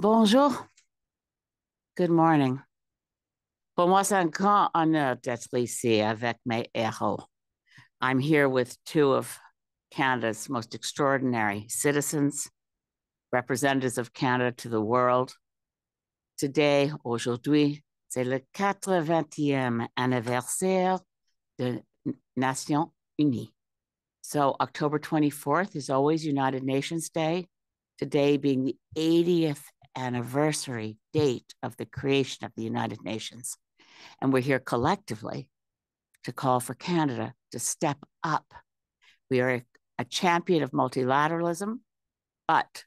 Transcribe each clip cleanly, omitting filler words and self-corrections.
Bonjour, good morning. Pour moi, c'est un grand honneur d'être ici avec mes héros. I'm here with two of Canada's most extraordinary citizens, representatives of Canada to the world. Today, aujourd'hui, c'est le 80e anniversaire de Nations Unies. So October 24th is always United Nations Day, today being the 80th anniversary date of the creation of the United Nations. And we're here collectively to call for Canada to step up. We are a champion of multilateralism, but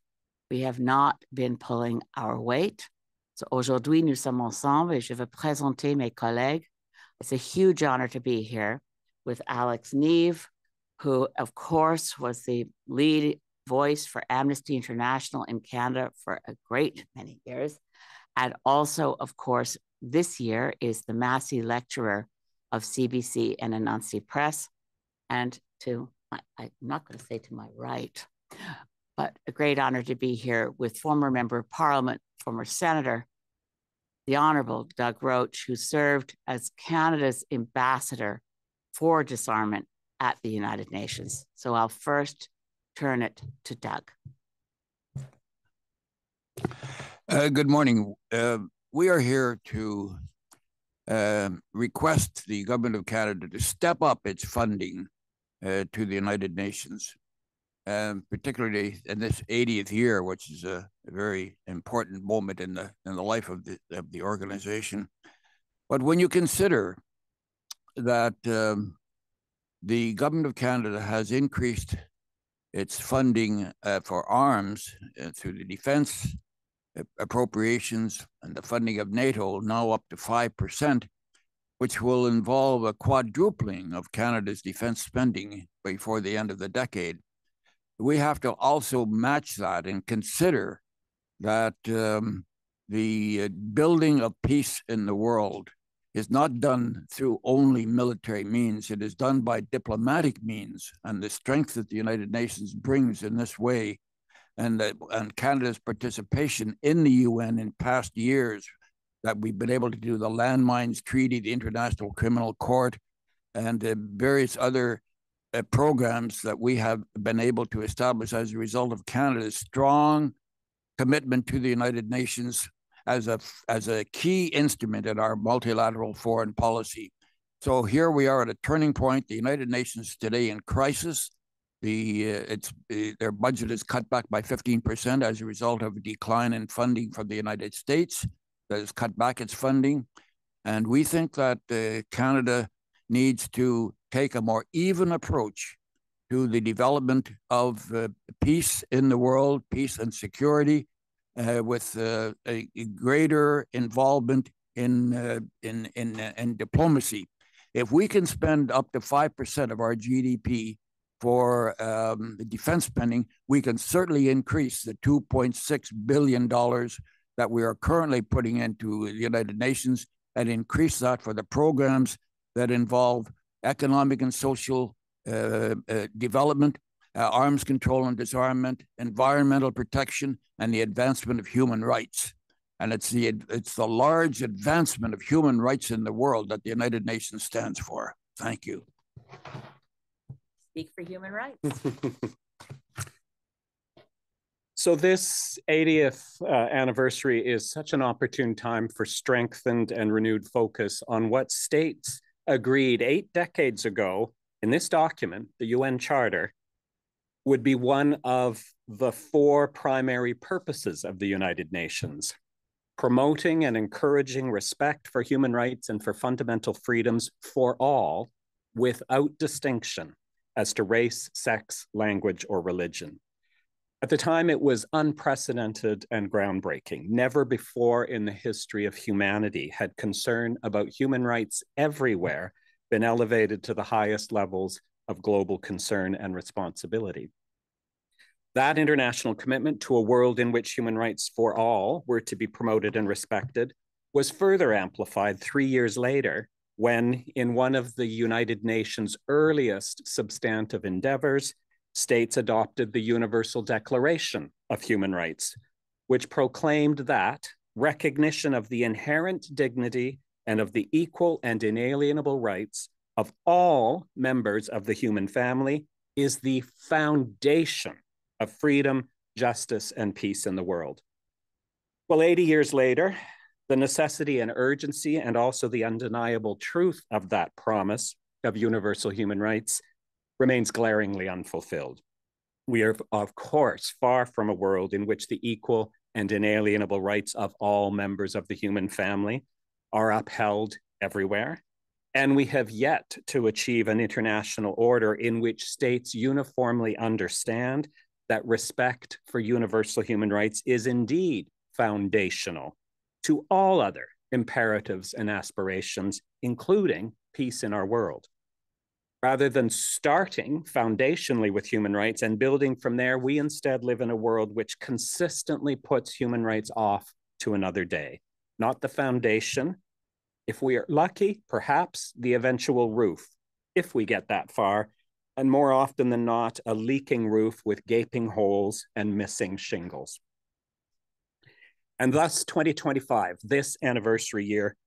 we have not been pulling our weight. So aujourd'hui, nous sommes ensemble et je veux présenter mes collègues. It's a huge honor to be here with Alex Neve, who, of course, was the lead voice for Amnesty International in Canada for a great many years. And also, of course, this year is the Massey Lecturer of CBC and Anansi Press. And I'm not going to say to my right, but a great honor to be here with former Member of Parliament, former Senator, the Honourable Doug Roche, who served as Canada's ambassador for disarmament at the United Nations. So I'll first turn it to Doug. Good morning. We are here to request the Government of Canada to step up its funding to the United Nations, particularly in this 80th year, which is a very important moment in the life of the organization. But when you consider that the Government of Canada has increased its funding for arms through the defense appropriations and the funding of NATO, now up to 5%, which will involve a quadrupling of Canada's defense spending before the end of the decade. We have to also match that and consider that the building of peace in the world is not done through only military means. It is done by diplomatic means, and the strength that the United Nations brings in this way, and Canada's participation in the UN in past years, that we've been able to do the Landmines Treaty, the International Criminal Court, and various other programs that we have been able to establish as a result of Canada's strong commitment to the United Nations as a key instrument in our multilateral foreign policy. So here we are at a turning point. The United Nations today in crisis. Their budget is cut back by 15% as a result of a decline in funding from the United States that has cut back its funding. And we think that Canada needs to take a more even approach to the development of peace in the world, peace and security, with a greater involvement in diplomacy. If we can spend up to 5% of our GDP for the defense spending, we can certainly increase the $2.6 billion that we are currently putting into the United Nations and increase that for the programs that involve economic and social development, arms control and disarmament, environmental protection, and the advancement of human rights. And it's the large advancement of human rights in the world that the United Nations stands for. Thank you. Speak for human rights. So this 80th anniversary is such an opportune time for strengthened and renewed focus on what states agreed 8 decades ago in this document, the UN Charter, would be one of the 4 primary purposes of the United Nations: promoting and encouraging respect for human rights and for fundamental freedoms for all, without distinction as to race, sex, language, or religion. At the time, it was unprecedented and groundbreaking. Never before in the history of humanity had concern about human rights everywhere been elevated to the highest levels of global concern and responsibility. That international commitment to a world in which human rights for all were to be promoted and respected was further amplified 3 years later when, in one of the United Nations' earliest substantive endeavors, states adopted the Universal Declaration of Human Rights, which proclaimed that recognition of the inherent dignity and of the equal and inalienable rights of all members of the human family is the foundation of freedom, justice, and peace in the world. Well, 80 years later, the necessity and urgency and also the undeniable truth of that promise of universal human rights remains glaringly unfulfilled. We are, of course, far from a world in which the equal and inalienable rights of all members of the human family are upheld everywhere. And we have yet to achieve an international order in which states uniformly understand that respect for universal human rights is indeed foundational to all other imperatives and aspirations, including peace in our world. Rather than starting foundationally with human rights and building from there, we instead live in a world which consistently puts human rights off to another day, not the foundation. If we are lucky, perhaps the eventual roof, if we get that far, and more often than not, a leaking roof with gaping holes and missing shingles. And thus, 2025, this anniversary year,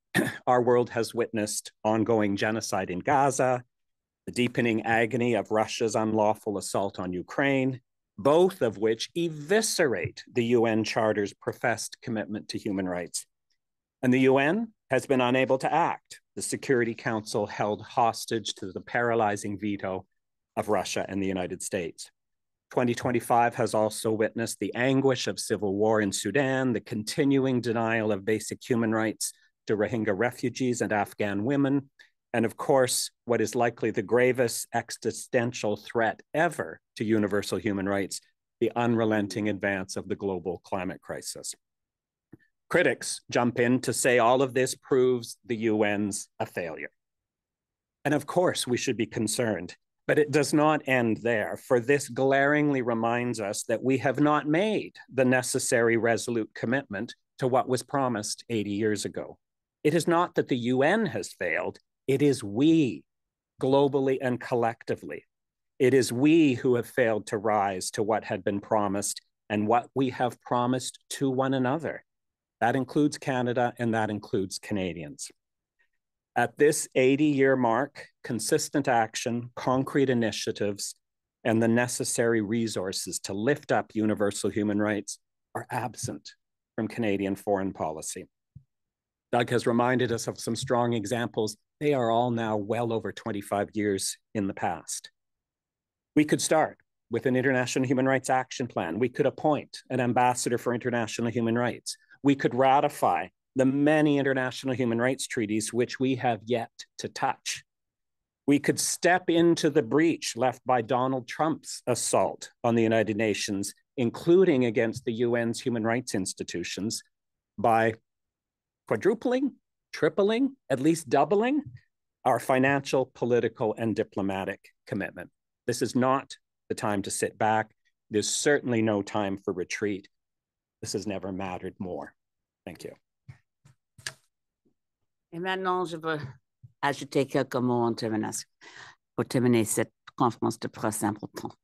our world has witnessed ongoing genocide in Gaza, the deepening agony of Russia's unlawful assault on Ukraine, both of which eviscerate the UN Charter's professed commitment to human rights. And the UN has been unable to act. The Security Council held hostage to the paralyzing veto of Russia and the United States. 2025 has also witnessed the anguish of civil war in Sudan, the continuing denial of basic human rights to Rohingya refugees and Afghan women, and of course, what is likely the gravest existential threat ever to universal human rights, the unrelenting advance of the global climate crisis. Critics jump in to say all of this proves the UN's a failure. And of course, we should be concerned, but it does not end there, for this glaringly reminds us that we have not made the necessary resolute commitment to what was promised 80 years ago. It is not that the UN has failed, it is we, globally and collectively. It is we who have failed to rise to what had been promised and what we have promised to one another. That includes Canada and that includes Canadians. At this 80-year mark, consistent action, concrete initiatives, and the necessary resources to lift up universal human rights are absent from Canadian foreign policy. Doug has reminded us of some strong examples. They are all now well over 25 years in the past. We could start with an International Human Rights Action Plan. We could appoint an ambassador for international human rights. We could ratify the many international human rights treaties which we have yet to touch. We could step into the breach left by Donald Trump's assault on the United Nations, including against the UN's human rights institutions, by quadrupling, tripling, at least doubling our financial, political, and diplomatic commitment. This is not the time to sit back. There's certainly no time for retreat. This has never mattered more. Thank you. Et maintenant, je veux ajouter quelques mots pour terminer cette conférence de presse importante.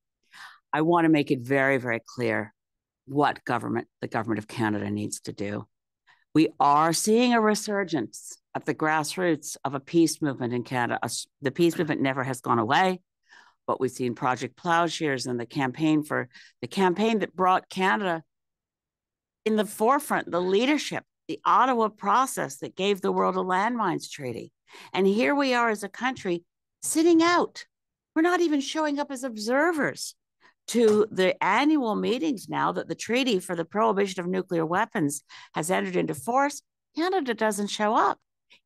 I want to make it very, very clear what the government of Canada needs to do. We are seeing a resurgence at the grassroots of a peace movement in Canada. The peace movement never has gone away, but we've seen Project Plowshares and the campaign that brought Canada in the forefront, the leadership, the Ottawa process that gave the world a landmines treaty. And here we are as a country sitting out. We're not even showing up as observers to the annual meetings now that the Treaty for the Prohibition of Nuclear Weapons has entered into force. Canada doesn't show up.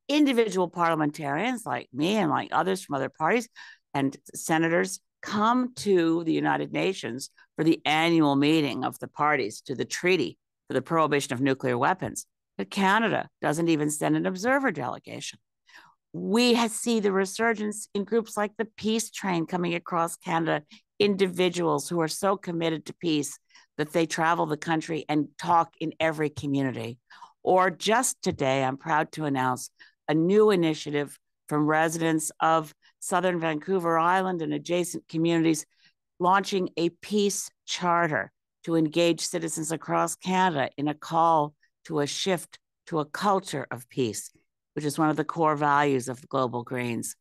Individual parliamentarians like me and like others from other parties and senators come to the United Nations for the annual meeting of the parties to the Treaty for the Prohibition of Nuclear Weapons. But Canada doesn't even send an observer delegation. We see the resurgence in groups like the Peace Train coming across Canada, individuals who are so committed to peace that they travel the country and talk in every community. Or just today, I'm proud to announce a new initiative from residents of Southern Vancouver Island and adjacent communities launching a peace charter to engage citizens across Canada in a call to a shift to a culture of peace, which is one of the core values of Global Greens.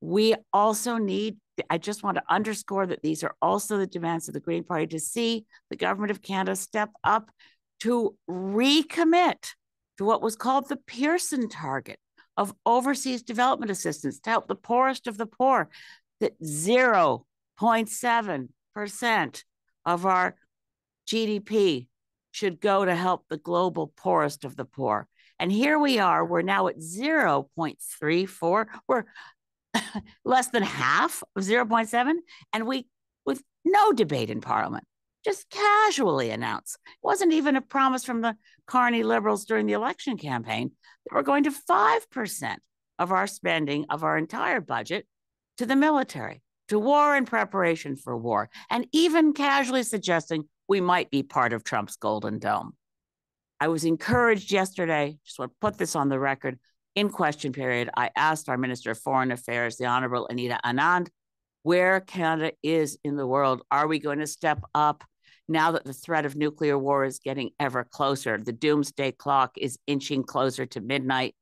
We also need, I just want to underscore that these are also the demands of the Green Party, to see the government of Canada step up to recommit to what was called the Pearson target of overseas development assistance to help the poorest of the poor, that 0.7% of our GDP should go to help the global poorest of the poor. And here we are, we're now at 0.34. We're less than half of 0.7, and we, with no debate in Parliament, just casually announced. It wasn't even a promise from the Carney Liberals during the election campaign that we're going to 5% of our spending of our entire budget to the military, to war and preparation for war, and even casually suggesting we might be part of Trump's Golden Dome. I was encouraged yesterday, just want to put this on the record, in question period, I asked our Minister of Foreign Affairs, the Honorable Anita Anand, where Canada is in the world. Are we going to step up now that the threat of nuclear war is getting ever closer? The doomsday clock is inching closer to midnight.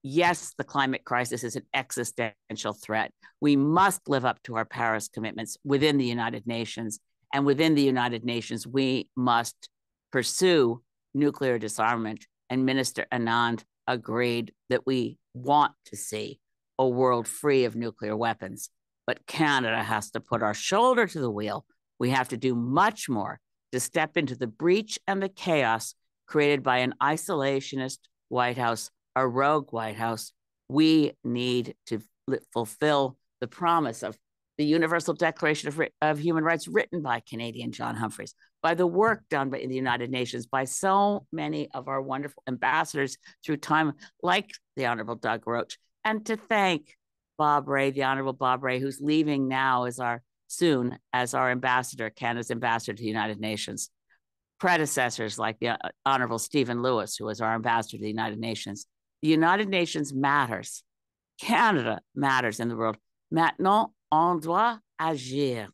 Yes, the climate crisis is an existential threat. We must live up to our Paris commitments within the United Nations. And within the United Nations, we must pursue nuclear disarmament. And Minister Anand agreed that we want to see a world free of nuclear weapons. But Canada has to put our shoulder to the wheel. We have to do much more to step into the breach and the chaos created by an isolationist White House, a rogue White House. We need to fulfill the promise of the Universal Declaration of Human Rights written by Canadian John Humphreys, by the work done in the United Nations, by so many of our wonderful ambassadors through time, like the Honorable Doug Roche, and to thank Bob Ray, the Honorable Bob Ray, who's leaving now as our ambassador, Canada's ambassador to the United Nations. Predecessors like the Honorable Stephen Lewis, who was our ambassador to the United Nations. The United Nations matters. Canada matters in the world. Maintenant, on doit agir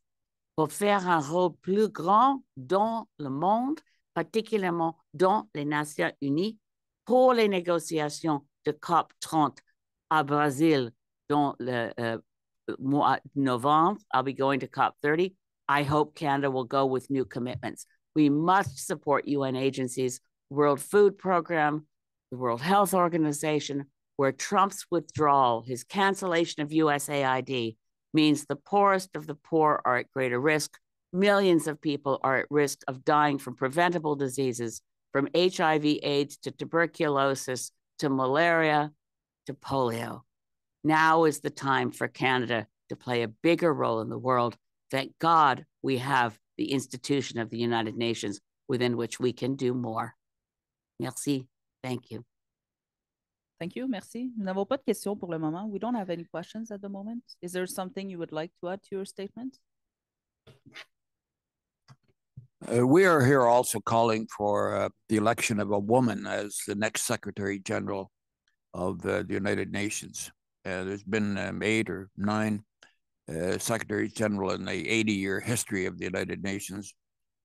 pour faire un rôle plus grand dans le monde, particulièrement dans les Nations Unies, pour les négociations de COP 30 à Brésil dans le mois de novembre. I'll be going to COP 30. I hope Canada will go with new commitments. We must support UN agencies, World Food Program, the World Health Organization, where Trump's withdrawal, his cancellation of USAID, means the poorest of the poor are at greater risk. Millions of people are at risk of dying from preventable diseases, from HIV, AIDS, to tuberculosis, to malaria, to polio. Now is the time for Canada to play a bigger role in the world. Thank God we have the institution of the United Nations within which we can do more. Merci. Thank you. Thank you. Merci. Nous n'avons pas de questions pour le moment. We don't have any questions at the moment. Is there something you would like to add to your statement? We are here also calling for the election of a woman as the next Secretary General of the United Nations. There's been 8 or 9 Secretaries General in the 80-year history of the United Nations.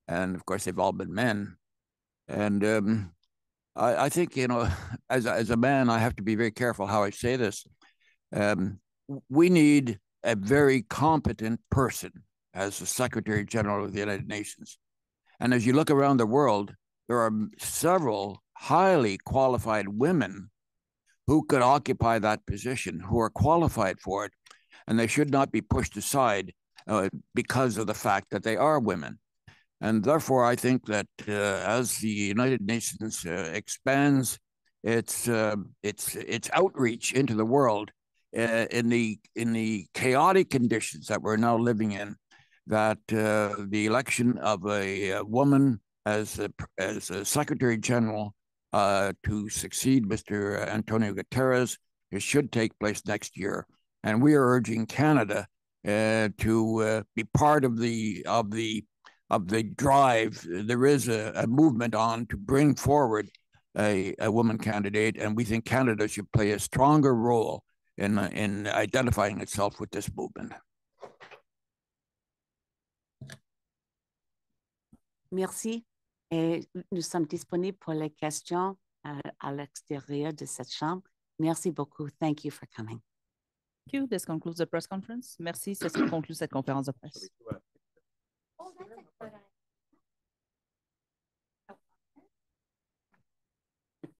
And of course, they've all been men. And I think, you know, as a man, I have to be very careful how I say this. We need a very competent person as the Secretary General of the United Nations. And as you look around the world, there are several highly qualified women who could occupy that position, who are qualified for it, and they should not be pushed aside because of the fact that they are women. And therefore, I think that as the United Nations expands its outreach into the world in the chaotic conditions that we're now living in, that the election of a woman as a Secretary General to succeed Mr. Antonio Guterres, it should take place next year. And we are urging Canada to be part of the drive. There is a movement on to bring forward a woman candidate, and we think Canada should play a stronger role in identifying itself with this movement. Merci. Et nous sommes disponibles pour les questions à l'extérieur de cette chambre. Merci beaucoup. Thank you for coming. Thank you. This concludes the press conference. Merci. C'est ce qui conclut cette conférence de presse.